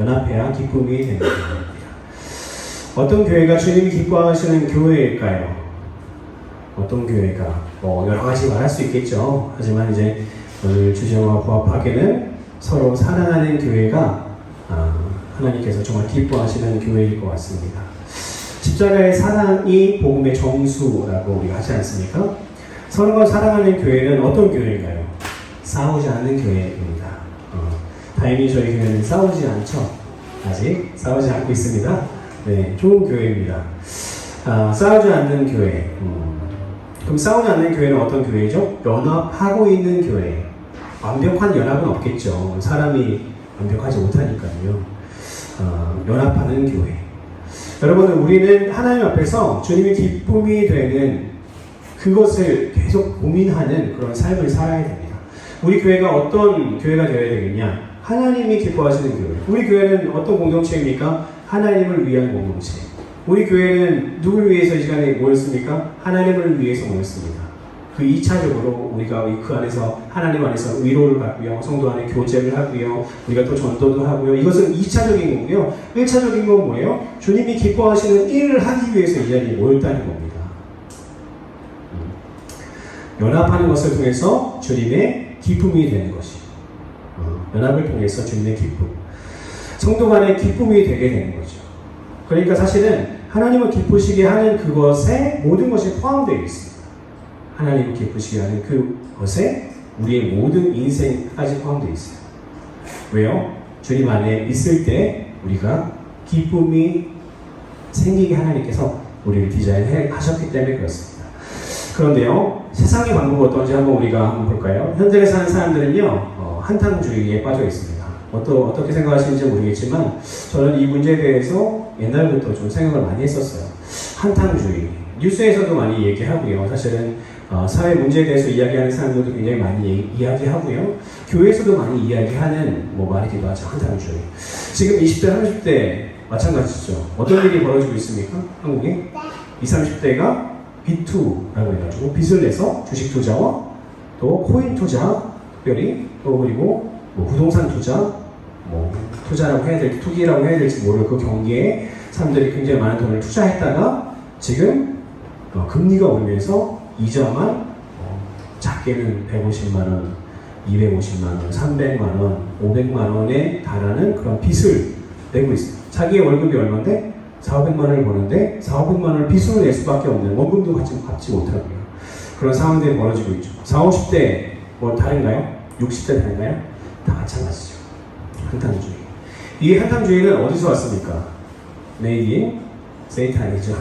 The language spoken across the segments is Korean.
연합해야 기쁨이 되는 겁니다. 어떤 교회가 주님이 기뻐하시는 교회일까요? 어떤 교회가 여러 가지 말할 수 있겠죠. 하지만 이제 오늘 주제와 부합하게는 서로 사랑하는 교회가 하나님께서 정말 기뻐하시는 교회일 것 같습니다. 십자가의 사랑이 복음의 정수라고 우리가 하지 않습니까? 서로가 사랑하는 교회는 어떤 교회인가요? 싸우지 않는 교회입니다. 다행히 저희 교회는 싸우지 않죠. 아직 싸우지 않고 있습니다. 네, 좋은 교회입니다. 싸우지 않는 교회. 그럼 싸우지 않는 교회는 어떤 교회죠? 연합하고 있는 교회. 완벽한 연합은 없겠죠. 사람이 완벽하지 못하니까요. 연합하는 교회. 여러분, 우리는 하나님 앞에서 주님의 기쁨이 되는 그것을 계속 고민하는 그런 삶을 살아야 됩니다. 우리 교회가 어떤 교회가 되어야 되겠냐? 하나님이 기뻐하시는 교회. 우리 교회는 어떤 공동체입니까? 하나님을 위한 공동체. 우리 교회는 누구를 위해서 이 시간에 모였습니까? 하나님을 위해서 모였습니다. 그 2차적으로 우리가 그 안에서 하나님 안에서 위로를 받고요. 성도 안에 교제를 하고요. 우리가 또 전도도 하고요. 이것은 2차적인 거고요. 1차적인 건 뭐예요? 주님이 기뻐하시는 일을 하기 위해서 이 자리에 모였다는 겁니다. 연합하는 것을 통해서 주님의 기쁨이 되는 것이. 연합을 통해서 주님의 기쁨. 성도 간의 기쁨이 되게 되는 거죠. 그러니까 사실은 하나님을 기쁘시게 하는 그것에 모든 것이 포함되어 있습니다. 하나님을 기쁘시게 하는 그것에 우리의 모든 인생까지 포함되어 있어요. 왜요? 주님 안에 있을 때 우리가 기쁨이 생기게 하나님께서 우리를 디자인하셨기 때문에 그렇습니다. 그런데요, 세상의 방법은 어떤지 우리가 한번 볼까요? 현재 사는 사람들은요, 한탕주의에 빠져 있습니다. 어떻게 생각하시는지 모르겠지만 저는 이 문제에 대해서 옛날부터 좀 생각을 많이 했었어요. 한탕주의. 뉴스에서도 많이 얘기하고요. 사실은 사회 문제에 대해서 이야기하는 사람들도 굉장히 많이 이야기하고요. 교회에서도 많이 이야기하는 말이기도 하죠. 한탕주의. 지금 20대, 30대 마찬가지죠. 어떤 일이 벌어지고 있습니까? 한국에? 20, 30대가 B2라고 해가지고 빚을 내서 주식 투자와 또 코인 투자, 특별히 또 그리고 부동산 투자, 투자라고 해야 될지 투기라고 해야 될지 모를 그 경기에 사람들이 굉장히 많은 돈을 투자했다가 지금 금리가 오르면서 이자만 작게는 150만원, 250만원, 300만원, 500만원에 달하는 그런 빚을 내고 있어요. 자기의 월급이 얼마인데? 400만원을 버는데 400만원을 빚으로 낼 수밖에 없는, 원금도 갚지 못하고요. 그런 상황들이 벌어지고 있죠. 40, 50대 다른가요? 60대 다른가요? 다 마찬가지죠. 한탕주의. 이 한탕주의는 어디서 왔습니까? 메이드 세이탄이죠.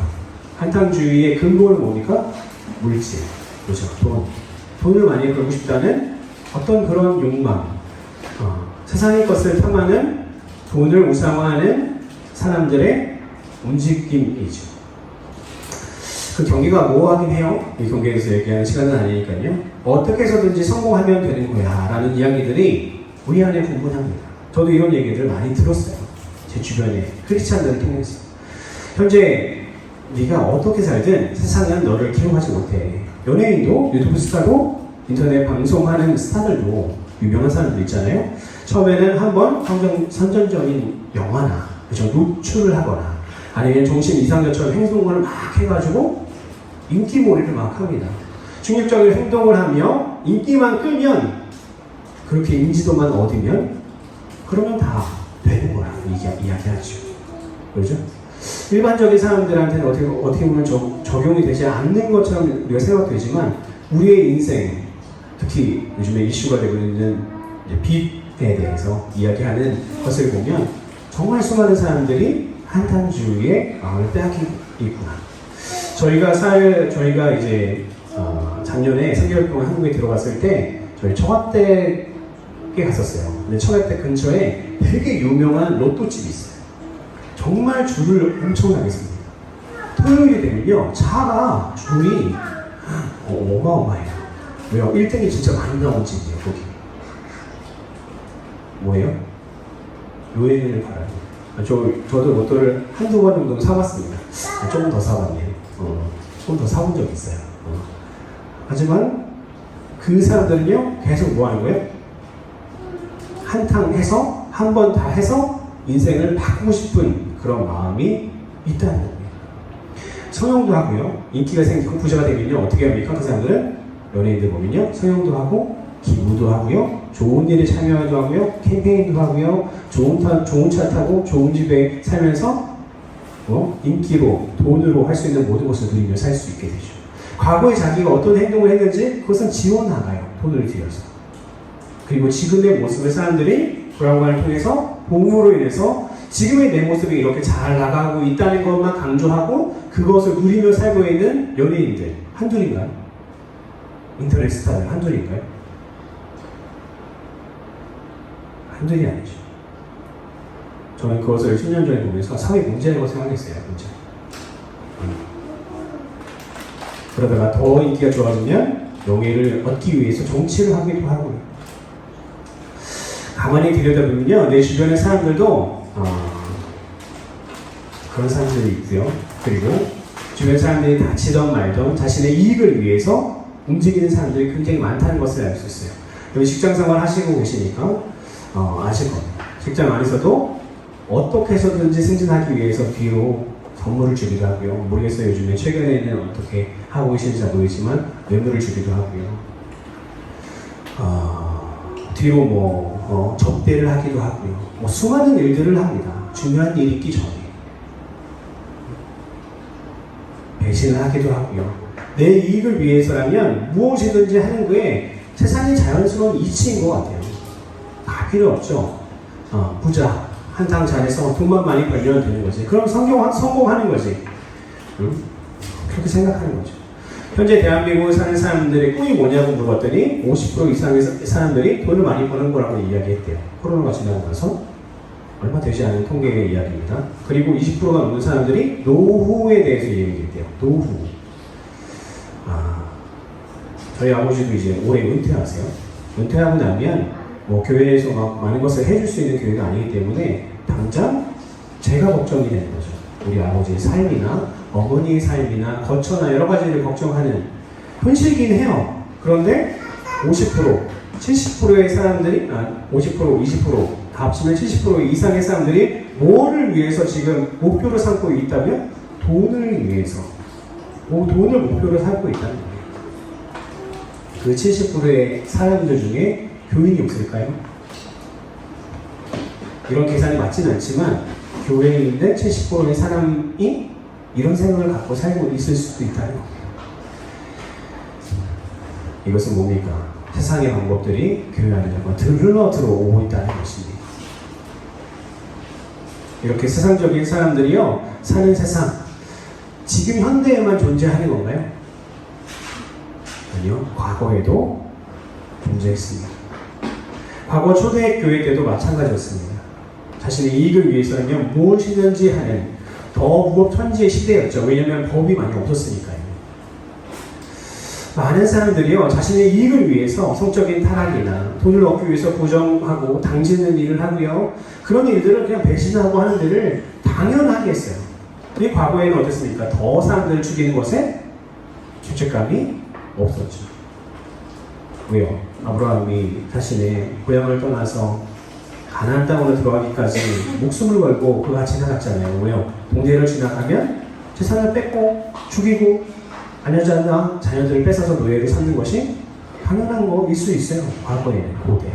한탕주의의 근본은 뭡니까? 물질. 그렇죠. 돈을 많이 벌고 싶다는 어떤 그런 욕망. 세상의 것을 탐하는, 돈을 우상화하는 사람들의 움직임이죠. 그 경기가 모호하긴 해요. 이 경기에 대해서 얘기하는 시간은 아니니까요. 어떻게 해서든지 성공하면 되는 거야 라는 이야기들이 우리 안에 분분합니다. 저도 이런 얘기들을 많이 들었어요. 제 주변에 크리스찬들을 통해서. 현재 네가 어떻게 살든 세상은 너를 기용하지 못해. 연예인도, 유튜브 스타도, 인터넷 방송하는 스타들도, 유명한 사람들 있잖아요. 처음에는 한번 선전적인 영화나 노출을 하거나 아니면 정신 이상자처럼 행동을 막 해가지고 인기몰이를 막 합니다. 충격적인 행동을 하며 인기만 끌면, 그렇게 인지도만 얻으면 그러면 다 되는 거라고 이야기하죠. 그렇죠? 일반적인 사람들한테는 어떻게 보면 적용이 되지 않는 것처럼 우리가 생각되지만 우리의 인생, 특히 요즘에 이슈가 되고 있는 빚에 대해서 이야기하는 것을 보면 정말 수많은 사람들이 한탕주의의 마음을 빼앗기고 있구나. 저희가 이제 작년에 3개월 동안 한국에 들어갔을 때 저희 청와대에 갔었어요. 근데 청와대 근처에 되게 유명한 로또집이 있어요. 정말 줄을 엄청나게 씁니다. 토요일이 되면요, 차가 줄이 어마어마해요. 왜요? 1등이 진짜 많이 나온 집이에요, 거기. 뭐예요? 여행을 가라고. 저도 로또를 한두 번 정도 사봤습니다. 조금 더 사봤네요. 조금 더 사본 적이 있어요. 하지만 그 사람들은요, 계속 뭐 하는 거예요? 한탕 해서, 한 번 다 해서 인생을 바꾸고 싶은 그런 마음이 있다는 겁니다. 성형도 하고요. 인기가 생기고 부자가 되면요. 어떻게 합니까? 그 사람들은 연예인들 보면요. 성형도 하고 기부도 하고요. 좋은 일에 참여도 하고요. 캠페인도 하고요. 좋은 차 타고 좋은 집에 살면서 인기로 돈으로 할 수 있는 모든 것을 누리며 살 수 있게 되죠. 과거에 자기가 어떤 행동을 했는지 그것은 지워나가요. 돈을 들여서. 그리고 지금의 모습을 사람들이 브라운관을 통해서 봄으로 인해서 지금의 내 모습이 이렇게 잘 나가고 있다는 것만 강조하고 그것을 누리며 살고 있는 연예인들 한둘인가요? 인터넷 스타들 한둘인가요? 한둘이 아니죠. 저는 그것을 10년 전에 보면서 사회 문제라고 생각했어요. 문제. 그러다가 더 인기가 좋아지면 명예를 얻기 위해서 정치를 하기도 하고요. 가만히 들여다보면요, 내 주변의 사람들도 그런 사람들이 있고요. 그리고 주변 사람들이 다치던 말던 자신의 이익을 위해서 움직이는 사람들이 굉장히 많다는 것을 알 수 있어요. 여기 직장 생활 하시고 계시니까 아실 겁니다. 직장 안에서도 어떻게 해서든지 승진하기 위해서 뒤로 선물을 주기도 하고요. 모르겠어요. 요즘에 최근에는 어떻게 하고 계시는지 모르겠지만 뇌물을 주기도 하고요. 뒤로 접대를 하기도 하고요. 수많은 일들을 합니다. 중요한 일이 있기 전에. 배신을 하기도 하고요. 내 이익을 위해서라면 무엇이든지 하는 거에 세상의 자연스러운 이치인 것 같아요. 다 필요 없죠. 부자, 한탕 잘해서 돈만 많이 벌면 되는 거지. 그럼 성공하는 거지. 그렇게 생각하는 거죠. 현재 대한민국에 사는 사람들의 꿈이 뭐냐고 물어봤더니 50% 이상의 사람들이 돈을 많이 버는 거라고 이야기했대요. 코로나가 지나고 나서 얼마 되지 않은 통계의 이야기입니다. 그리고 20%가 넘는 사람들이 노후에 대해서 얘기했대요. 노후. 저희 아버지도 이제 올해 은퇴하세요. 은퇴하고 나면 교회에서 막 많은 것을 해줄 수 있는 교회가 아니기 때문에 당장 제가 걱정이 되는 거죠. 우리 아버지의 삶이나 어머니의 삶이나 거처나 여러 가지를 걱정하는 현실이긴 해요. 그런데 50%, 70%의 사람들이 50%, 20% 다 합치면 70% 이상의 사람들이 뭐를 위해서 지금 목표로 삼고 있다면 돈을 위해서 돈을 목표로 삼고 있다는 거예요. 그 70%의 사람들 중에 교인이 없을까요? 이런 계산이 맞지는 않지만 교회인데 70%의 사람이 이런 생각을 갖고 살고 있을 수도 있다는 겁니다. 이것은 뭡니까? 세상의 방법들이 교회 안에 들러 들어오고 있다는 것입니다. 이렇게 세상적인 사람들이요, 사는 세상, 지금 현대에만 존재하는 건가요? 아니요, 과거에도 존재했습니다. 과거 초대교회 때도 마찬가지였습니다. 자신의 이익을 위해서는요, 무엇이든지 하는 더 무법천지의 시대였죠. 왜냐하면 법이 많이 없었으니까요. 많은 사람들이요, 자신의 이익을 위해서 성적인 타락이나 돈을 얻기 위해서 부정하고 당지는 일을 하고요, 그런 일들을 그냥 배신하고 하는 일을 당연하게 했어요. 이 과거에는 어땠습니까? 더 사람들을 죽이는 것에 죄책감이 없었죠. 왜요? 아브라함이 자신의 고향을 떠나서 가나안 땅으로 들어가기까지 목숨을 걸고 그가 같이 살았잖아요. 왜요? 동네를 지나가면 재산을 뺏고 죽이고 아내자나 자녀들을 뺏어서 노예로 삼는 것이 당연한 거일 수 있어요. 과거에는, 고대.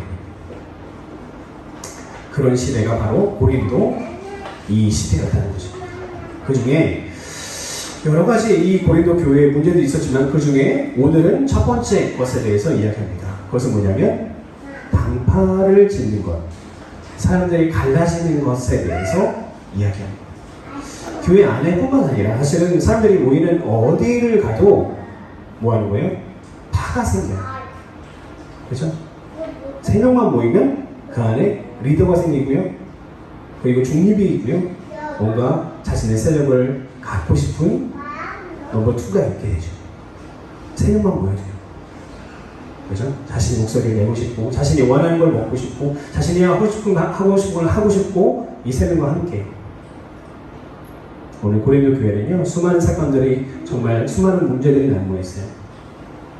그런 시대가 바로 고린도 이 시대였다는 것입니다. 그 중에 여러 가지 이 고린도 교회의 문제도 있었지만 그 중에 오늘은 첫 번째 것에 대해서 이야기합니다. 그것은 뭐냐면 단파를 짓는 것, 사람들이 갈라지는 것에 대해서 이야기합니다. 교회 안에뿐만 아니라 사실은 사람들이 모이는 어디를 가도 뭐 하는 거예요? 파가 생겨요. 그렇죠? 3명만 모이면 그 안에 리더가 생기고요. 그리고 중립이 있고요. 뭔가 자신의 세력을 갖고 싶은 넘버 2가 있게 되죠. 3명만 모여져요. 그죠? 자신의 목소리를 내고 싶고, 자신이 원하는 걸 먹고 싶고, 자신이 하고 싶은 걸 하고 싶고, 이 3명과 함께. 오늘 고린도 교회는요, 수많은 사건들이 정말 수많은 문제들이 난무했어요.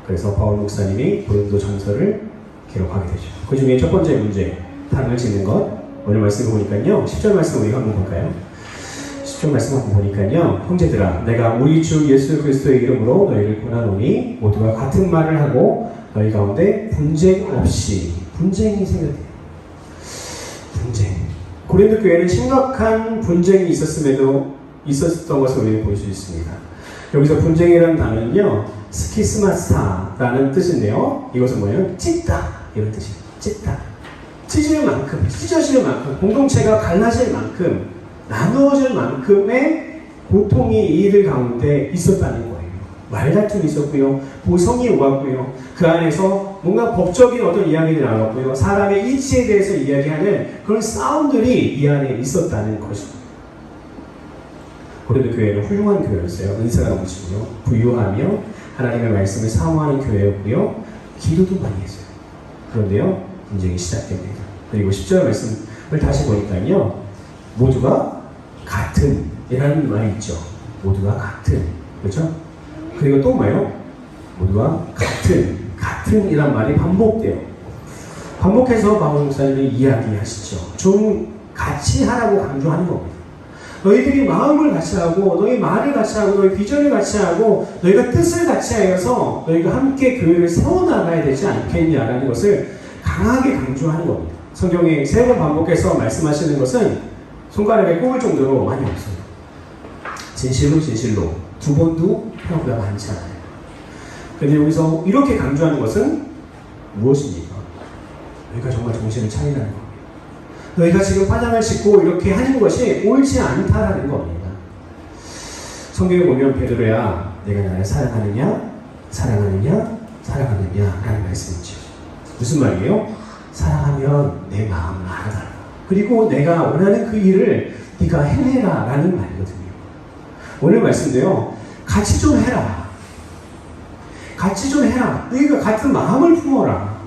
그래서 바울 목사님이 고린도 전서를 기록하게 되죠. 그 중에 첫 번째 문제, 당을 짓는 것. 오늘 말씀을 보니까요. 10절 말씀 우리가 한번 볼까요? 10절 말씀 한번 보니까요. 형제들아 내가 우리 주 예수 그리스도의 이름으로 너희를 권하노니 모두가 같은 말을 하고 너희 가운데 분쟁 없이 분쟁이 생겼대요. 분쟁. 고린도 교회는 심각한 분쟁이 있었던 것을 우리가 볼 수 있습니다. 여기서 분쟁이라는 단어는요, 스키스마스타라는 뜻인데요. 이것은 뭐예요? 찢다 이런 뜻이에요. 찢다. 찢을 만큼, 찢어질 만큼, 공동체가 갈라질 만큼, 나누어질 만큼의 고통이 이들 가운데 있었다는 거예요. 말다툼이 있었고요, 보성이 오갔고요, 그 안에서 뭔가 법적인 어떤 이야기들이 나왔고요, 사람의 이치에 대해서 이야기하는 그런 싸움들이 이 안에 있었다는 것입니다. 고린도 교회는 훌륭한 교회였어요. 은사가 넘치고요, 부유하며 하나님의 말씀을 사모하는 교회였고요, 기도도 많이 했어요. 그런데요, 분쟁이 시작됩니다. 그리고 10절 말씀을 다시 보니까요, 모두가 같은 이라는 말이 있죠. 모두가 같은, 그렇죠? 그리고 또 뭐예요? 모두가 같은 이란 말이 반복돼요. 반복해서 바울 목사님이 이야기하시죠. 좀 같이 하라고 강조하는 겁니다. 너희들이 마음을 같이 하고, 너희 말을 같이 하고, 너희 비전을 같이 하고, 너희가 뜻을 같이 하여서 너희가 함께 교회를 세워나가야 되지 않겠냐라는 것을 강하게 강조하는 겁니다. 성경에 3번 반복해서 말씀하시는 것은 손가락에 꼽을 정도로 많이 없어요. 진실로 2번도 생각보다 많지 않아요. 그런데 여기서 이렇게 강조하는 것은 무엇입니까? 너희가 정말 정신을 차리라는 겁니다. 너희가 지금 파장을 짚고 이렇게 하는 것이 옳지 않다라는 겁니다. 성경에 보면 베드로야 내가 나를 사랑하느냐 라는 말씀이죠. 무슨 말이에요? 사랑하면 내 마음을 알아달라. 그리고 내가 원하는 그 일을 네가 해내라 라는 말이거든요. 오늘 말씀도요, 같이 좀 해라. 너희가 같은 마음을 품어라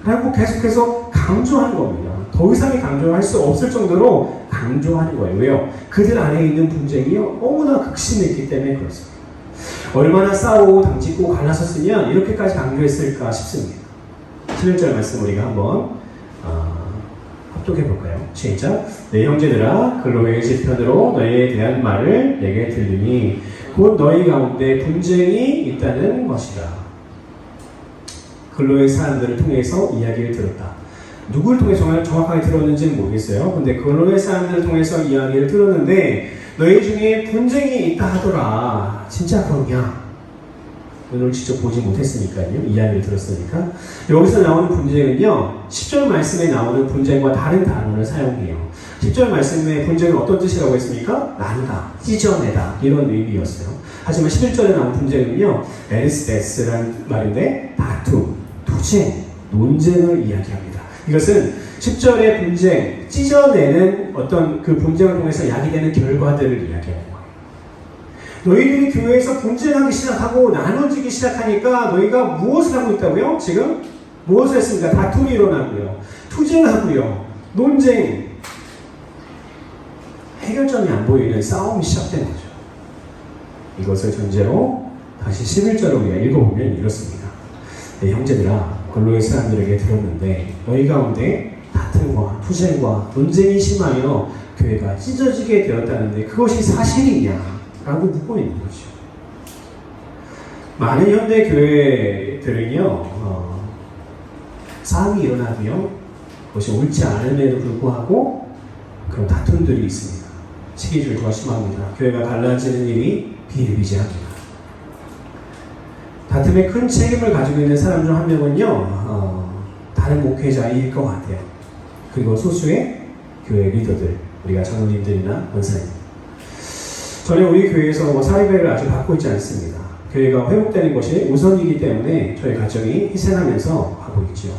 라고 계속해서 강조하는 겁니다. 더 이상의 강조를 할 수 없을 정도로 강조하는 거예요. 왜요? 그들 안에 있는 분쟁이요, 너무나 극심했기 때문에 그렇습니다. 얼마나 싸우고 당짓고 갈라섰으면 이렇게까지 강조했을까 싶습니다. 11절 말씀 우리가 한번 합독해 볼까요? 시작. 내 형제들아 글로의 시편으로 너희에 대한 말을 내게 들으니 곧 너희 가운데 분쟁이 있다는 것이다. 글로의 사람들을 통해서 이야기를 들었다. 누구를 통해서 정확하게 들었는지는 모르겠어요. 근데 글로의 사람들을 통해서 이야기를 들었는데 너희 중에 분쟁이 있다 하더라. 진짜 그러냐? 오늘 직접 보지 못했으니까요. 이야기를 들었으니까. 여기서 나오는 분쟁은요, 10절 말씀에 나오는 분쟁과 다른 단어를 사용해요. 10절 말씀의 분쟁은 어떤 뜻이라고 했습니까? 나누다, 찢어내다 이런 의미였어요. 하지만 11절에 나온 분쟁은요, 에리스데스라는 말인데 다툼, 투쟁, 논쟁을 이야기합니다. 이것은 10절의 분쟁, 찢어내는 어떤 그 분쟁을 통해서 야기되는 결과들을 이야기합니다. 너희들이 교회에서 분쟁하기 시작하고 나눠지기 시작하니까 너희가 무엇을 하고 있다고요? 지금 무엇을 했습니까? 다툼이 일어나고요, 투쟁하고요, 논쟁, 해결점이 안 보이는 싸움이 시작된 거죠. 이것을 전제로 다시 11절을 우리가 읽어보면 이렇습니다. 내 형제들아 골로의 사람들에게 들었는데 너희 가운데 다툼과 투쟁과 논쟁이 심하여 교회가 찢어지게 되었다는데 그것이 사실이냐? 라고 묻고 있는 거죠. 많은 현대 교회들은요, 싸움이 일어나고요, 그것이 옳지 않음에도 불구하고 그런 다툼들이 있습니다. 시기질투가 심합니다. 교회가 갈라지는 일이 비일비재합니다. 다툼에 큰 책임을 가지고 있는 사람 중 한 명은요, 다른 목회자일 것 같아요. 그리고 소수의 교회 리더들, 우리가 장로님들이나 권사님. 전에 우리 교회에서 사례배를 아주 받고 있지 않습니다. 교회가 회복되는 것이 우선이기 때문에 저희 가정이 희생하면서 하고 있죠.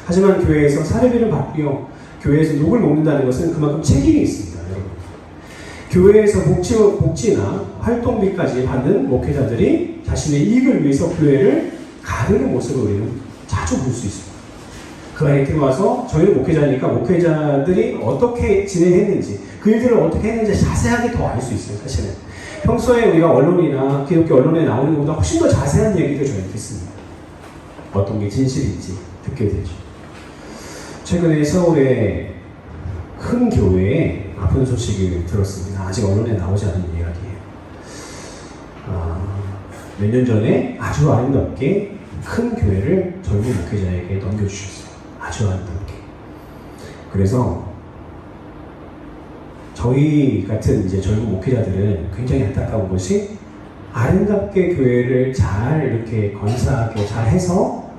하지만 교회에서 사례배를 받고요, 교회에서 욕을 먹는다는 것은 그만큼 책임이 있습니다. 여러분. 교회에서 복지나 활동비까지 받는 목회자들이 자신의 이익을 위해서 교회를 가르는 모습을 우리는 자주 볼 수 있습니다. 그 안에 들어와서 저희는 목회자니까 목회자들이 어떻게 진행했는지, 그 일들을 어떻게 했는지 자세하게 더 알 수 있어요. 사실은 평소에 우리가 언론이나 기독교 언론에 나오는 것보다 훨씬 더 자세한 얘기를 저희는 듣습니다. 어떤 게 진실인지 듣게 되죠. 최근에 서울에 큰 교회에 아픈 소식을 들었습니다. 아직 언론에 나오지 않은 이야기예요. 몇 년 전에 아주 아름답게 큰 교회를 젊은 목회자에게 넘겨주셨어요. 아주 아름답게. 그래서 저희 같은 이제 젊은 목회자들은 굉장히 안타까운 것이 아름답게 교회를 잘 이렇게 건사하게 잘 해서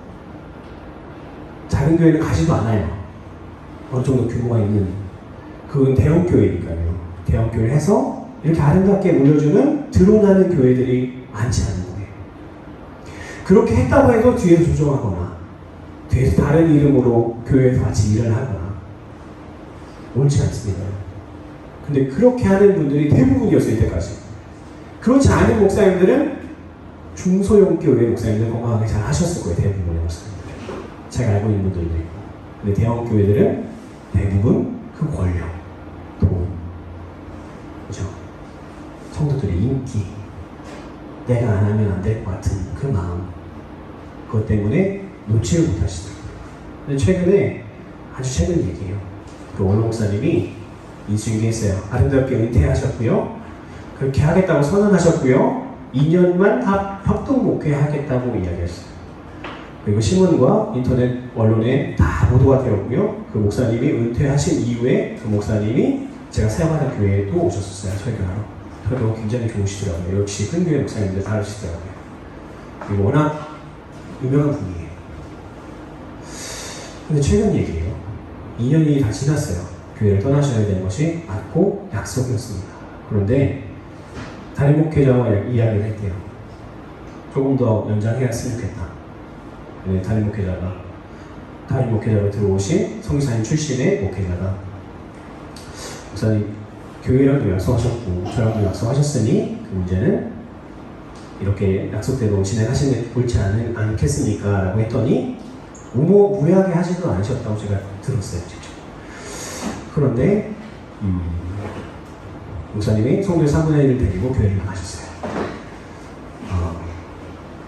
작은 교회를 가지도 않아요. 어느 정도 규모가 있는 그건 대형 교회니까요. 대형 교회를 해서 이렇게 아름답게 물려주는 드러나는 교회들이 많지 않은 거예요. 그렇게 했다고 해도 뒤에서 조정하거나 뒤에서 다른 이름으로 교회에서 같이 일을 하거나 옳지 않습니다. 근데 그렇게 하는 분들이 대부분이었어요, 이때까지. 그렇지 않은 목사님들은 중소형 교회 목사님들 건강하게 잘 하셨을 거예요, 대부분의 목사님들. 제가 알고 있는 분들도 있고. 근데 대형 교회들은 대부분 그 권력, 돈, 그죠? 성도들의 인기, 내가 안 하면 안 될 것 같은 그 마음, 그것 때문에 놓지를 못하시더라고요. 근데 최근에, 아주 최근 얘기예요. 그 원로 목사님이 인수인계했어요. 아름답게 은퇴하셨고요. 그렇게 하겠다고 선언하셨고요. 2년만 다 협동 목회하겠다고 이야기했어요. 그리고 신문과 인터넷 언론에 다 보도가 되었고요. 그 목사님이 은퇴하신 이후에 그 목사님이 제가 사역하는 교회에 또 오셨었어요. 설교하러. 설교가 굉장히 좋으시더라고요. 역시 큰 교회 목사님들 다르시더라고요. 그리고 워낙 유명한 분이에요. 근데 최근 얘기예요. 2년이 다 지났어요. 교회를 떠나셔야 되는 것이 맞고 약속이었습니다. 그런데 담임 목회자와 이야기를 했대요. 조금 더 연장해왔으면 좋겠다. 네, 담임 목회자로 들어오신 성기사님 출신의 목회자가 목사님 교회랑도 약속하셨고 저랑도 약속하셨으니 그 문제는 이렇게 약속대로 진행하시는 옳지 않겠습니까? 라고 했더니 무모하게 하지도 않으셨다고 제가 들었어요, 직접. 그런데 목사님이 성도의 3분의 1을 데리고 교회를 나가셨어요.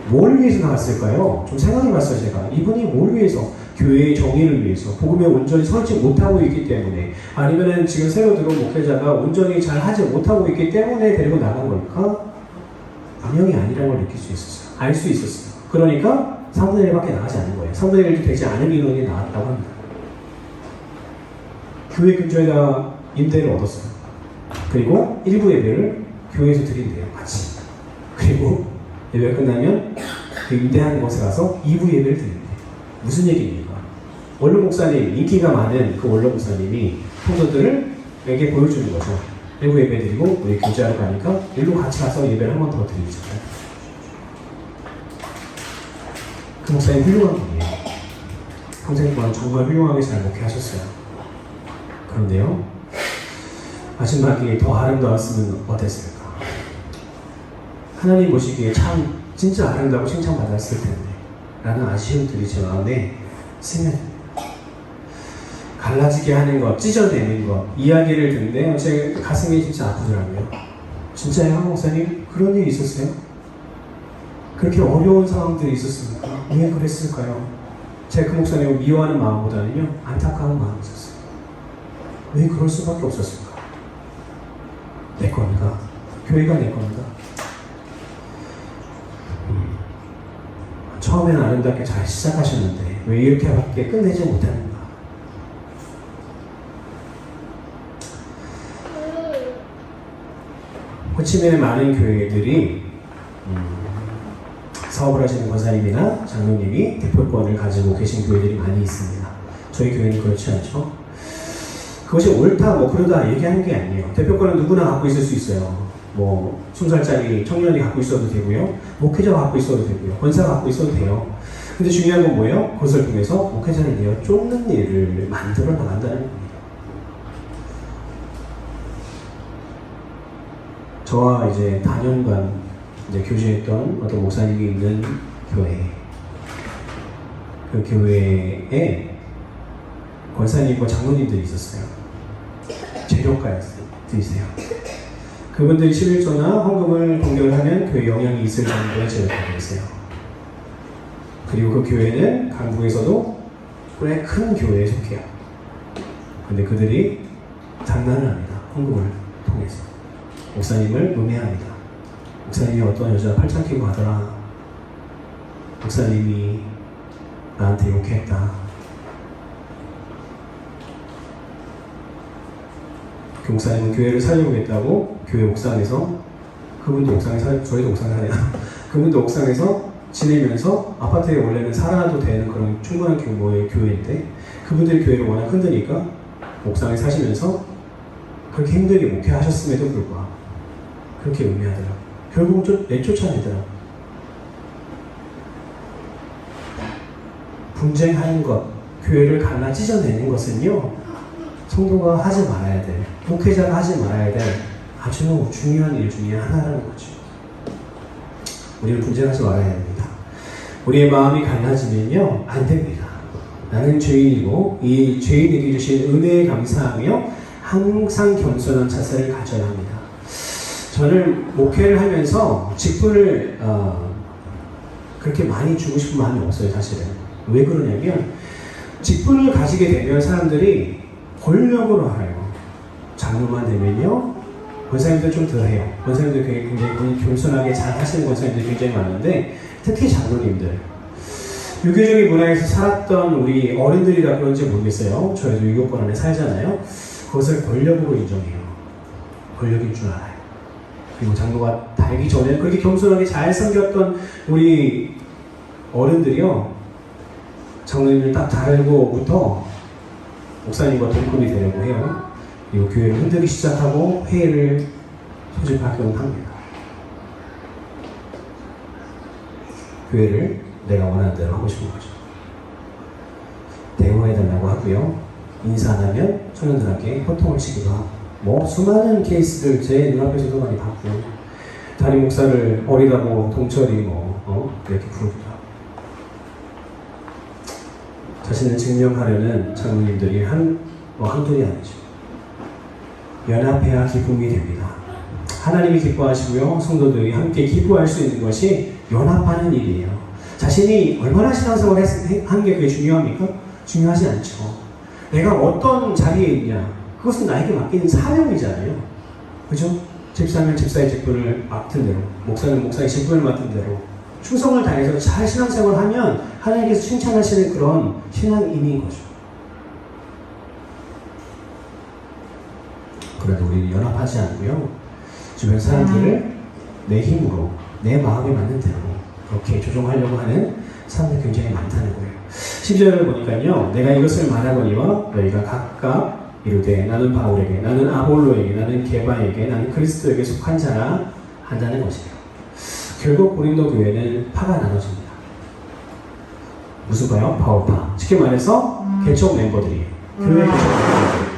뭘 위해서 나갔을까요? 좀 생각해봤어요, 제가. 이분이 뭘 위해서? 교회의 정의를 위해서, 복음에 온전히 서지 못하고 있기 때문에, 아니면은 지금 새로 들어온 목회자가 온전히 잘 하지 못하고 있기 때문에 데리고 나간 걸까? 분명히 아니라는 걸 느낄 수 있었어요. 알 수 있었어요. 그러니까 3분의 1밖에 나가지 않은 거예요. 3분의 1도 되지 않은 인원이 나왔다고 합니다. 교회 근처에다 임대를 얻었어요. 그리고 일부 예배를 교회에서 드린대요, 같이. 그리고 예배가 끝나면 그 임대하는 곳에 가서 2부 예배를 드린대요. 무슨 얘기입니까? 원로 목사님, 인기가 많은 그 원로 목사님이 성도들에게 보여주는 거죠. 일부 예배 드리고 우리 교제하러 가니까 일로 같이 가서 예배를 한 번 더 드리잖아요. 그 목사님 훌륭한 분이에요. 평생 동안 정말 훌륭하게 잘 목회하셨어요. 그런데요, 마지막에 더 아름다웠으면 어땠을까? 하나님 보시기에 참 진짜 아름다고 칭찬받았을 텐데 라는 아쉬움들이 제 마음에 스며듭니다. 갈라지게 하는 것, 찢어내는 것, 이야기를 듣는데 제 가슴이 진짜 아프더라고요. 진짜요, 목사님? 그런 일이 있었어요? 그렇게 어려운 상황들이 있었습니까? 왜 그랬을까요? 제가 그 목사님을 미워하는 마음보다는요, 안타까운 마음이 있었어요. 왜 그럴 수밖에 없었을까? 내 겁니다. 교회가 내 겁니다. 처음에는 아름답게 잘 시작하셨는데 왜 이렇게밖에 끝내지 못하는가? 호치민의 많은 교회들이 사업을 하시는 권사님이나 장로님이 대표권을 가지고 계신 교회들이 많이 있습니다. 저희 교회는 그렇지 않죠. 그것이 옳다 그러다 얘기하는 게 아니에요. 대표권은 누구나 갖고 있을 수 있어요. 20살짜리 청년이 갖고 있어도 되고요. 목회자가 갖고 있어도 되고요. 권사가 갖고 있어도 돼요. 근데 중요한 건 뭐예요? 그것을 통해서 목회자를 내어 쫓는 일을 만들어 나간다는 겁니다. 저와 이제 다년간 이제 교제했던 어떤 목사님이 있는 교회, 그 교회에 권사님과 장로님들이 있었어요. 재력가였어요. 그분들이 11조나 헌금을 공개하면 교회 영향이 있을 정도의 재력가였어요. 그리고 그 교회는 강북에서도 꽤 큰 교회에 속해요. 근데 그들이 장난을 합니다. 헌금을 통해서. 목사님을 음해합니다. 목사님이 어떤 여자 팔짱 끼고 가더라. 목사님이 나한테 욕했다. 그 목사님은 교회를 살려보겠다고 교회 옥상에서, 그분도 옥상에 저희도 옥상에 살아요. 그분도 옥상에서 지내면서, 아파트에 원래는 살아도 되는 그런 충분한 규모의 교회인데 그분들이 교회를 워낙 흔드니까 옥상에 사시면서 그렇게 힘들게 목회하셨음에도 불구하고 그렇게 음해하더라고요. 결국은 내쫓아내더라고요. 분쟁하는 것, 교회를 갈라 찢어내는 것은요, 성도가 하지 말아야 될, 목회자가 하지 말아야 될 아주 중요한 일 중에 하나라는 거죠. 우리는 분쟁하지 말아야 합니다. 우리의 마음이 갈라지면요, 안 됩니다. 나는 죄인이고 이 죄인에게 주신 은혜에 감사하며 항상 겸손한 자세를 가져야 합니다. 저는 목회를 하면서 직분을 그렇게 많이 주고 싶은 마음이 없어요, 사실은. 왜 그러냐면, 직분을 가지게 되면 사람들이 권력으로 알아요. 장로만 되면요, 권사님들 좀 덜해요. 권사님들 굉장히 겸손하게 잘 하시는 권사님들이 굉장히 많은데, 특히 장로님들, 유교적인 문화에서 살았던 우리 어른들이라 그런지 모르겠어요. 저희도 유교권 안에 살잖아요. 그것을 권력으로 인정해요. 권력인 줄 알아요. 그리고 장로가 달기 전에 그렇게 겸손하게 잘 섬겼던 우리 어른들이요, 장로님을 딱 달고부터 목사님과 동급이 되려고 해요. 그리고 교회를 흔들기 시작하고 회의를 소집하기는 합니다. 교회를 내가 원하는 대로 하고 싶은 거죠. 대우해달라고 하고요. 인사 안 하면 청년들에게 호통을 치기도 하고, 뭐 수많은 케이스들 제 눈앞에서도 많이 봤고요. 담임 목사를 어리다고 동철이 이렇게 부르기도 하고, 자신을 증명하려는 장로님들이 한둘이 아니죠. 연합해야 기쁨이 됩니다. 하나님이 기뻐하시고요, 성도들이 함께 기뻐할 수 있는 것이 연합하는 일이에요. 자신이 얼마나 신앙생활을 하는 게 그게 중요합니까? 중요하지 않죠. 내가 어떤 자리에 있냐, 그것은 나에게 맡기는 사명이잖아요. 그죠? 집사면 집사의 직분을 맡은 대로, 목사는 목사의 직분을 맡은 대로 충성을 다해서 잘 신앙생활을 하면 하나님께서 칭찬하시는 그런 신앙인인 거죠. 그래도 우리는 연합하지 않고요, 주변 사람들을 내 힘으로, 내 마음에 맞는 대로 그렇게 조종하려고 하는 사람들이 굉장히 많다는 거예요. 10절을 보니까요, 내가 이것을 말하거니와 너희가 각각 이르되 나는 바울에게, 나는 아볼로에게, 나는 게바에게, 나는 그리스도에게 속한 자라 한다는 것이에요. 결국 고린도 교회는 파가 나눠집니다. 무슨 파요? 바울파. 쉽게 말해서 개척 멤버들이에요. 교회 개척 멤버들.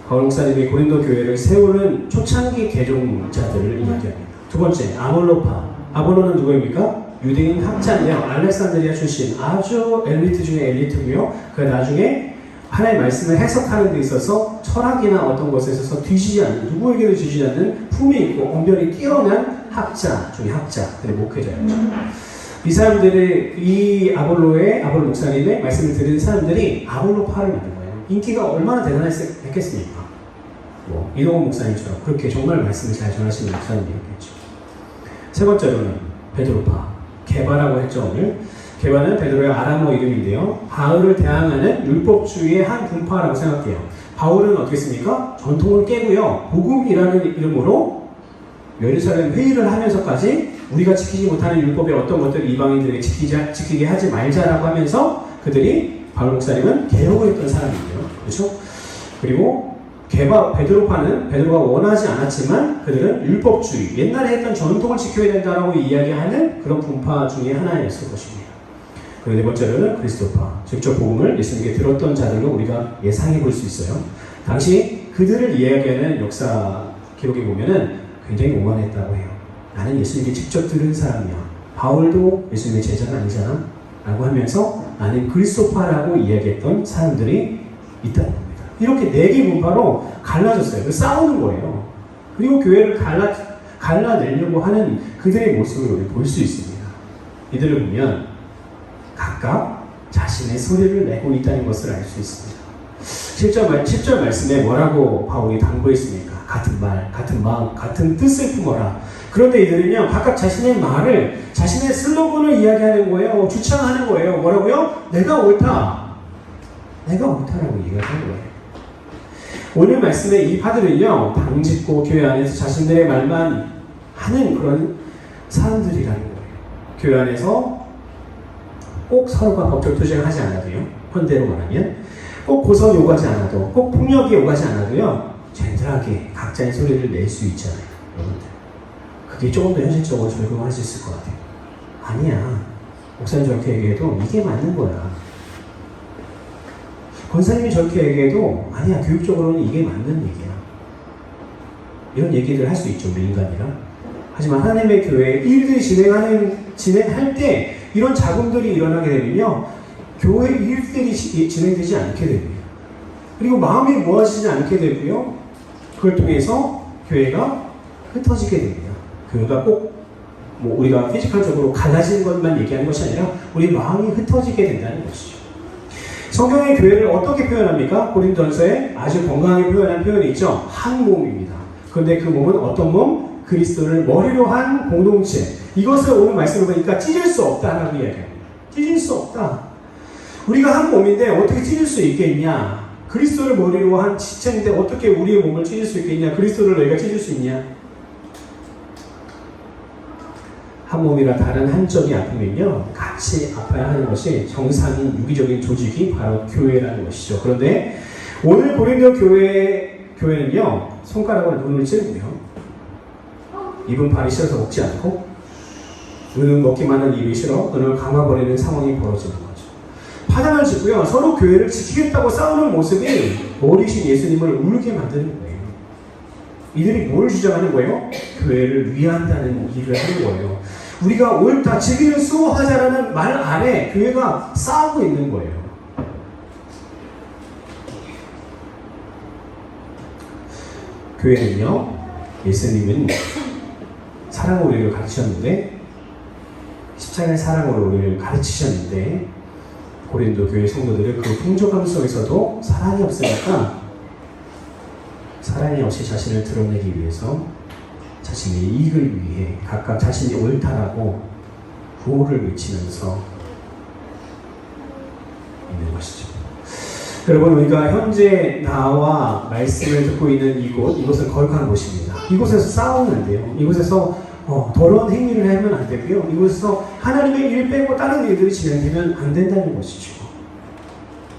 바울 목사님이 고린도 교회를 세우는 초창기 개종자들을 이야기합니다. 두 번째, 아볼로파. 아볼로는 누구입니까? 유대인 학자인데요, 알렉산드리아 출신, 아주 엘리트 중에 엘리트고요. 그 나중에 하나님의 말씀을 해석하는 데 있어서 철학이나 어떤 것에 있어서 뒤지지 않는, 누구에게도 뒤지지 않는 품이 있고 언변이 뛰어난 학자 중에 학자, 목회자였죠. 이 사람들이, 이 아볼로 목사님의 말씀을 들은 사람들이 아볼로파를 만든 거예요. 인기가 얼마나 대단했겠습니까? 이동훈 목사님처럼 그렇게 정말 말씀을 잘 전하시는 목사님이었겠죠. 세 번째로는 베드로파, 게바라고 했죠. 오늘 게바는 베드로의 아람어 이름인데요, 바울을 대항하는 율법주의의 한 분파라고 생각해요. 바울은 어떻게 했습니까? 전통을 깨고요, 복음이라는 이름으로 예루살렘 회의를 하면서까지 우리가 지키지 못하는 율법의 어떤 것들을 이방인들에게 지키게 하지 말자라고 하면서, 그들이 바울 목사님은 개혁을 했던 사람이에요. 그렇죠? 그리고 베드로파는 베드로가 원하지 않았지만 그들은 율법주의, 옛날에 했던 전통을 지켜야 된다라고 이야기하는 그런 분파 중에 하나였을 것입니다. 그리고 네 번째로는 그리스도파, 직접 복음을 예수님께 들었던 자들로 우리가 예상해 볼 수 있어요. 당시 그들을 이야기하는 역사 기록에 보면은 굉장히 오만했다고 해요. 나는 예수님께 직접 들은 사람이야. 바울도 예수님의 제자가 아니잖아 라고 하면서 나는 그리스도파라고 이야기했던 사람들이 있다는 겁니다. 이렇게 네 개 분파로 갈라졌어요. 싸우는 거예요. 그리고 교회를 갈라내려고 하는 그들의 모습을 우리 볼 수 있습니다. 이들을 보면 각각 자신의 소리를 내고 있다는 것을 알 수 있습니다. 7절 말씀에 뭐라고 바울이 당부했습니까? 같은 말, 같은 마음, 같은 뜻을 품어라. 그런데 이들은요, 각각 자신의 말을, 자신의 슬로건을 이야기하는 거예요. 주창하는 거예요. 뭐라고요? 내가 옳다. 내가 옳다라고 얘기하는 거예요. 오늘 말씀의 이 파들은요, 당짓고 교회 안에서 자신들의 말만 하는 그런 사람들이라는 거예요. 교회 안에서 꼭 서로가 법적 투쟁을 하지 않아도요, 현대로 말하면 꼭 고성 요구하지 않아도, 꼭 폭력이 요구하지 않아도요, 젠틀하게 각자의 소리를 낼 수 있잖아요, 여러분들. 그게 조금 더 현실적으로 적용할 수 있을 것 같아요. 아니야, 목사님 저렇게 얘기해도 이게 맞는 거야. 권사님이 저렇게 얘기해도 아니야, 교육적으로는 이게 맞는 얘기야. 이런 얘기를 할 수 있죠, 우리 인간이라. 하지만 하나님의 교회에 일들이 진행할 때 이런 잡음들이 일어나게 되면요, 교회 일들이 진행되지 않게 됩니다. 그리고 마음이 모아지지 않게 되고요, 그걸 통해서 교회가 흩어지게 됩니다. 교회가 꼭 우리가 피지컬적으로 갈라지는 것만 얘기하는 것이 아니라 우리 마음이 흩어지게 된다는 것이죠. 성경의 교회를 어떻게 표현합니까? 고린도전서에 아주 건강하게 표현한 표현이 있죠. 한 몸입니다. 그런데 그 몸은 어떤 몸? 그리스도를 머리로 한 공동체. 이것을 오늘 말씀을 보니까 찢을 수 없다라고 이야기합니다. 찢을 수 없다. 우리가 한 몸인데 어떻게 찢을 수 있겠냐? 그리스도를 머리로 한 지체인데 어떻게 우리의 몸을 찢을 수 있겠냐? 그리스도를 너희가 찢을 수 있냐? 한 몸이라 다른 한쪽이 아프면요, 같이 아파야 하는 것이 정상인 유기적인 조직이 바로 교회라는 것이죠. 그런데 오늘 고린도 교회는요, 손가락으로 눈을 찌르고요, 입은 발이 싫어서 먹지 않고, 눈은 먹기만 한 입이 싫어 눈을 감아버리는 상황이 벌어지는 거죠. 파장을 짓고요, 서로 교회를 지키겠다고 싸우는 모습이 어리신 예수님을 울게 만드는 거예요. 이들이 뭘 주장하는 거예요? 교회를 위한다는 일을 하는 거예요. 우리가 옳다, 지기를 수호하자라는 말 안에 교회가 싸우고 있는 거예요. 교회는요, 예수님은 사랑으로 우리를 가르치셨는데, 십자가의 사랑으로 우리를 가르치셨는데, 고린도 교회 성도들을 그 풍족함 속에서도 사랑이 없으니까, 사랑이 없이 자신을 드러내기 위해서 자신의 이익을 위해 각각 자신이 옳다라고 구호를 외치면서 있는 것이죠. 여러분, 우리가 현재 나와 말씀을 듣고 있는 이곳은 거룩한 곳입니다. 이곳에서 싸우면 안 돼요. 이곳에서 더러운 행위를 하면 안 되고요. 이곳에서 하나님의 일 빼고 다른 일들이 진행되면 안 된다는 것이죠.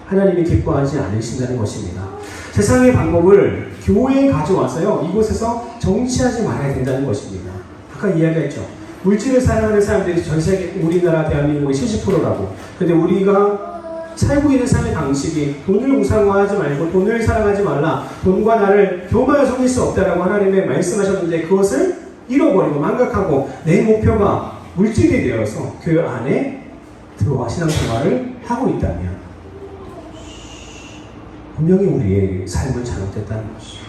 하나님이 기뻐하지 않으신다는 것입니다. 세상의 방법을 교회에 가져와서요, 이곳에서 정치하지 말아야 된다는 것입니다. 아까 이야기했죠. 물질을 사랑하는 사람들이 전 세계, 우리나라 대한민국의 70%라고. 근데 우리가 살고 있는 삶의 방식이 돈을 우상화하지 말고 돈을 사랑하지 말라, 돈과 나를 교마여 섬길 수 없다라고 하나님의 말씀하셨는데, 그것을 잃어버리고 망각하고 내 목표가 물질이 되어서 교회 안에 들어와 신앙생활을 하고 있다면 분명히 우리의 삶은 잘못됐다는 것이죠.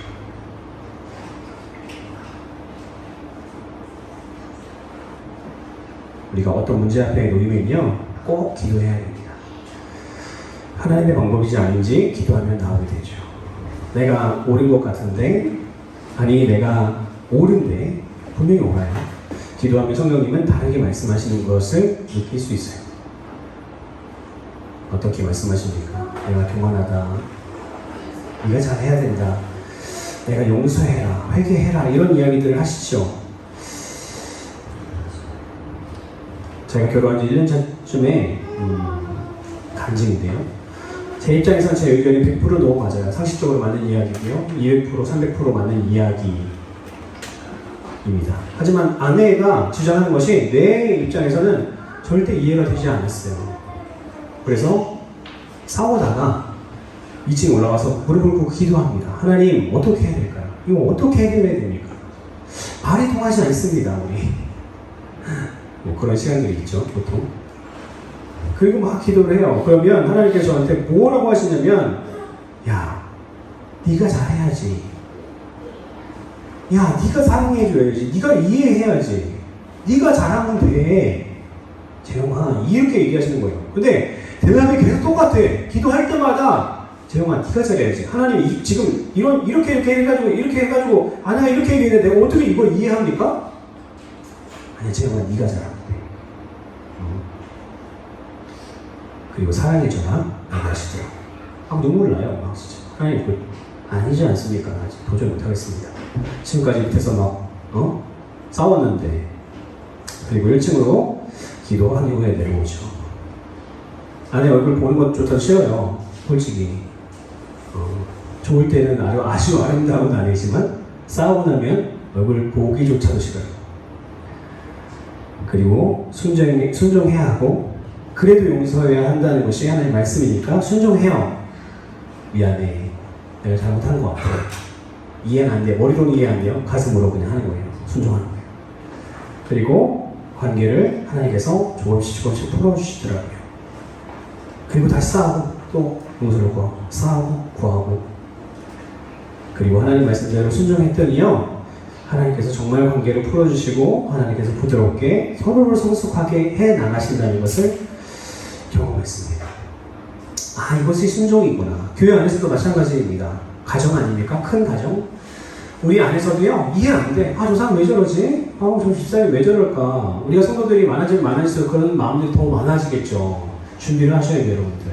우리가 어떤 문제 앞에 놓이면요, 꼭 기도해야 됩니다. 하나님의 방법이지 아닌지 기도하면 나오게 되죠. 내가 옳은 것 같은데, 아니 내가 옳은데, 분명히 옳아요. 기도하면 성령님은 다르게 말씀하시는 것을 느낄 수 있어요. 어떻게 말씀하십니까? 내가 교만하다, 네가 잘해야 된다, 내가 용서해라, 회개해라, 이런 이야기들을 하시죠. 제가 결혼한 지 1년 전쯤에 간증인데요, 제 입장에서는 제 의견이 100% 너무 맞아요. 상식적으로 맞는 이야기고요, 200%, 300% 맞는 이야기입니다. 하지만 아내가 주장하는 것이 내 입장에서는 절대 이해가 되지 않았어요. 그래서 싸우다가 2층에 올라가서 무릎을 꿇고 기도합니다. 하나님, 어떻게 해야 될까요? 이거 어떻게 해결해야 됩니까? 말이 통하지 않습니다, 우리. 뭐 그런 시간들이 있죠, 보통. 그리고 막 기도를 해요. 그러면 하나님께서 저한테 뭐라고 하시냐면, 야, 네가 잘해야지. 야, 네가 사랑해줘야지. 네가 이해해야지. 네가 잘하면 돼. 재영아, 이렇게 얘기하시는 거예요. 근데 대답이 계속 똑같아. 기도할 때마다 재영아, 네가 잘해야지. 하나님이 지금 이렇게 해가지고 아내가 이렇게 얘기했는데 내가 어떻게 이걸 이해합니까? 아니, 재영아, 네가 잘하면 돼. 그리고 사랑의 전화 나가시더라고요. 눈물 나요. 막 진짜. 하나님, 그 아니지 않습니까? 아직 도저히 못하겠습니다. 지금까지 밑에서 막 싸웠는데. 그리고 1층으로 기도한 이후에 내려오죠. 아내 얼굴 보는 것조차 싫어요. 솔직히. 좋을 때는 아주 아름다운 아내지만 싸우고 나면 얼굴 보기조차도 싫어요. 그리고 순종해야 하고, 그래도 용서해야 한다는 것이 하나님의 말씀이니까 순종해요. 미안해, 내가 잘못한 것 같아, 이해는 안 돼, 머리로는 이해 안 돼요. 가슴으로 그냥 하는 거예요. 순종하는 거예요. 그리고 관계를 하나님께서 조금씩 풀어주시더라고요. 그리고 다시 싸우고 또 용서를 구하고 싸우고 구하고, 그리고 하나님 말씀대로 순종했더니요, 하나님께서 정말 관계를 풀어주시고 하나님께서 부드럽게 서로를 성숙하게 해 나가신다는 것을 경험했습니다. 아, 이것이 순종이구나. 교회 안에서도 마찬가지입니다. 가정 아닙니까? 큰 가정. 우리 안에서도요, 이해 안 돼. 저 사람 왜 저러지? 저 집사람이 왜 저럴까? 우리가 성도들이 많아지면 많아질수록 그런 마음들이 더 많아지겠죠. 준비를 하셔야 돼요, 여러분들.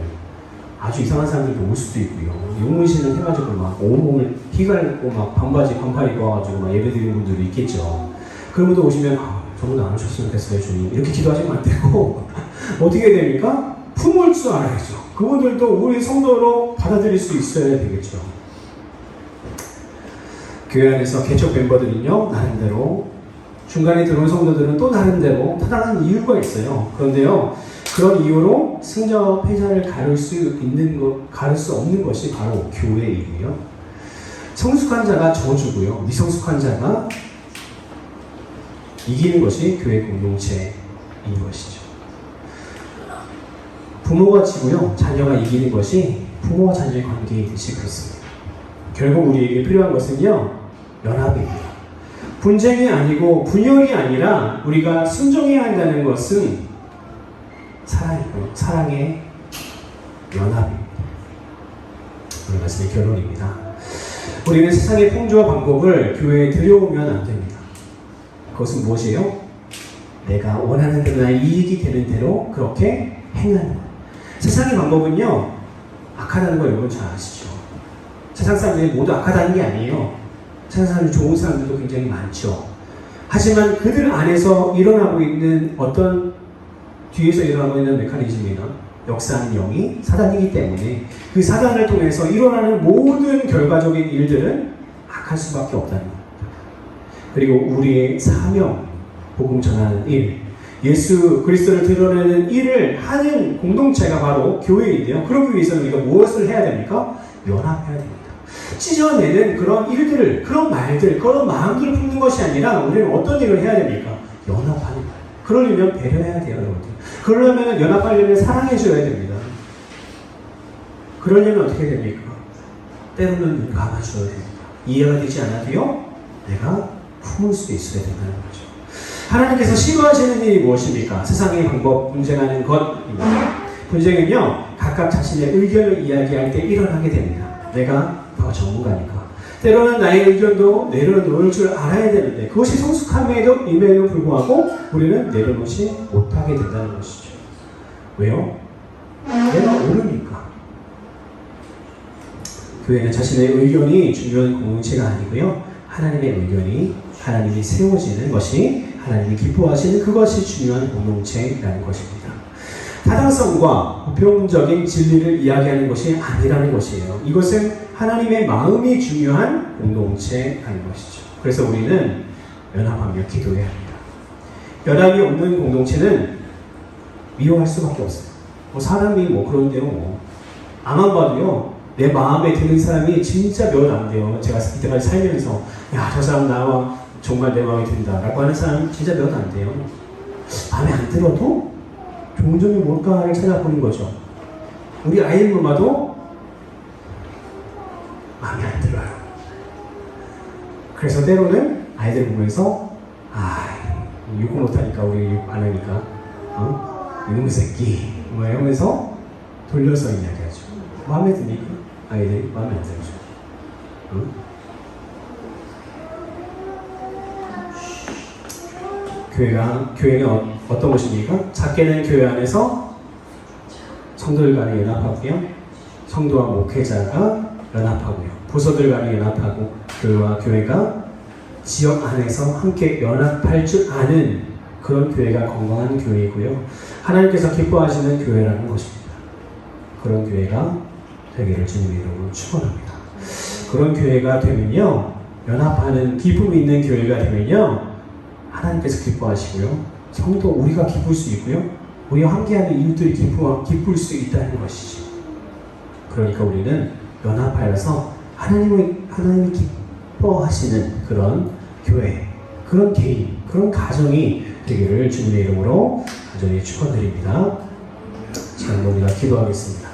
아주 이상한 사람들도 올 수도 있고요. 용문신을 해가지고 막 온몸을 휘갈고 막 반바지 반팔 입어가지고 막 예배 드리는 분들도 있겠죠. 그런 분들 오시면 저보다 안 오셨으면 좋겠어요, 주님. 이렇게 기도하시면 안 되고 어떻게 해야 됩니까? 품을 줄 알아야죠. 그분들도 우리 성도로 받아들일 수 있어야 되겠죠. 교회 안에서 개척 멤버들은요, 나름대로, 중간에 들어온 성도들은 또 나름대로 타당한 이유가 있어요. 그런데요, 그런 이유로 승자와 패자를 가를 수 없는 것이 바로 교회이고요. 성숙한 자가 저주고요, 미성숙한 자가 이기는 것이 교회 공동체인 것이죠. 부모가 지고요, 자녀가 이기는 것이 부모와 자녀의 관계이듯이 그렇습니다. 결국 우리에게 필요한 것은요, 연합입니다. 분쟁이 아니고 분열이 아니라 우리가 순종해야 한다는 것은 사랑이고요. 사랑의 연합입니다. 오늘 말씀의 결론입니다. 우리는 세상의 풍조와 방법을 교회에 들여오면 안 됩니다. 그것은 무엇이에요? 내가 원하는 대로, 나의 이익이 되는 대로 그렇게 행하는 것. 세상의 방법은요, 악하다는 걸 여러분 잘 아시죠? 세상 사람들이 모두 악하다는 게 아니에요. 세상 사람들, 좋은 사람들도 굉장히 많죠. 하지만 그들 안에서 일어나고 있는 어떤 뒤에서 일어나고 있는 메커니즘이나 역사하는 영이 사단이기 때문에 그 사단을 통해서 일어나는 모든 결과적인 일들은 악할 수밖에 없다는 겁니다. 그리고 우리의 사명, 복음 전하는 일, 예수 그리스도를 드러내는 일을 하는 공동체가 바로 교회인데요. 그러기 위해서는 우리가 무엇을 해야 됩니까? 연합해야 됩니다. 찢어내는 그런 일들을, 그런 말들, 그런 마음들을 품는 것이 아니라 우리는 어떤 일을 해야 됩니까? 연합하는 거예요. 그러려면 배려해야 돼요, 여러분들. 그러려면 연합하려면 사랑해줘야 됩니다. 그러려면 어떻게 됩니까? 때로는 눈 감아줘야 됩니다. 이해가 되지 않아도요, 내가 품을 수 있어야 된다는 거죠. 하나님께서 싫어하시는 일이 무엇입니까? 세상의 방법, 분쟁하는 것입니다. 분쟁은요, 각각 자신의 의견을 이야기할 때 일어나게 됩니다. 내가 더 전문가니까. 때로는 나의 의견도 내려놓을 줄 알아야 되는데, 그것이 성숙함에도 임에도 불구하고 우리는 내려놓지 못하게 된다는 것이죠. 왜요? 내가 모르니까. 교회는 자신의 의견이 중요한 공동체가 아니고요, 하나님의 의견이, 하나님이 세워지는 것이, 하나님이 기뻐하시는 그것이 중요한 공동체라는 것입니다. 타당성과 보편적인 진리를 이야기하는 것이 아니라는 것이에요. 이것은 하나님의 마음이 중요한 공동체라는 것이죠. 그래서 우리는 연합하며 기도해야 합니다. 연합이 없는 공동체는 미워할 수밖에 없어요. 사람이 그런데요, 아만 봐도요, 내 마음에 드는 사람이 진짜 몇 안 돼요. 제가 이때까지 살면서, 야, 저 사람 나와 정말 내 마음에 든다 라고 하는 사람이 진짜 몇 안 돼요. 마음에 안 들어도 좋은 점이 뭘까를 찾아보는 거죠. 우리 아이를 봐도 마음에 안 들어요. 그래서 때로는 아이들 보면서, 욕을 못하니까 우리 욕 안 하니까 이놈의 새끼 이러면서 돌려서 이야기하죠. 마음에 드니까 아이들이 마음에 안 들죠. 응? 교회가 어떤 곳입니까? 작게는 교회 안에서 성도들 간에 연합하고요. 성도와 목회자가 연합하고요. 부서들 간에 연합하고 교회와 교회가 지역 안에서 함께 연합할 줄 아는 그런 교회가 건강한 교회이고요. 하나님께서 기뻐하시는 교회라는 것입니다. 그런 교회가 되기를 주님의 이름으로 축원합니다. 그런 교회가 되면요, 연합하는 기쁨이 있는 교회가 되면요, 하나님께서 기뻐하시고요, 성도 우리가 기쁠 수 있고요, 우리와 함께하는 이웃들이 기쁠 수 있다는 것이죠. 그러니까 우리는 연합하여서 하나님이 기뻐하시는 그런 교회, 그런 개인, 그런 가정이 되기를 주님의 이름으로 간절히 축원드립니다. 자, 우리가 기도하겠습니다.